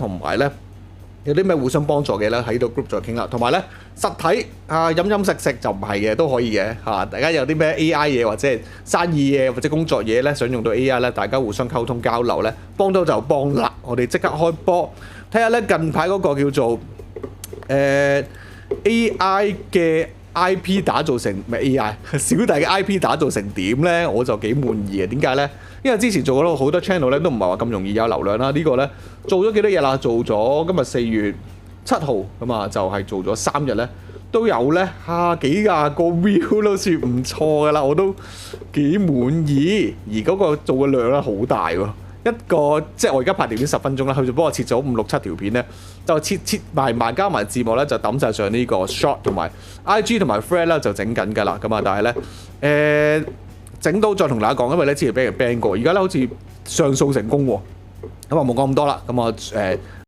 同埋咧有啲咩互相幫助嘅咧，喺度 group 再傾啦。同埋咧實體飲飲食食就唔係嘅，都可以嘅嚇。大家有啲咩 AI 嘢或者係生意嘢或者工作嘢咧，想用到 AI 咧，大家互相溝通交流咧，幫到就幫啦。我哋即刻開波，睇下咧近排嗰個叫做AI 嘅 IP 打造成咩 AI 小弟嘅 IP 打造成點咧，我就幾滿意嘅。點解咧？因為之前做咗好多 channel 咧，都唔係話咁容易有流量啦。呢個咧做咗幾多日啦？做咗今日4月7號咁啊，就係做咗3日咧，都有咧幾廿個 view 都算唔錯噶啦，我都幾滿意。而嗰個做嘅量咧好大喎，一個即係我而家拍條片10分鐘啦，佢就幫我切咗5、6、7條片咧，就切埋加埋字幕咧，就抌晒上呢個 short 同埋 IG 同埋 Thread 咧就整緊㗎啦。咁啊，但係咧整到再同大家講，因為咧之前俾人 ban 過，而家咧好似上訴成功喎。咁啊冇講咁多啦，咁我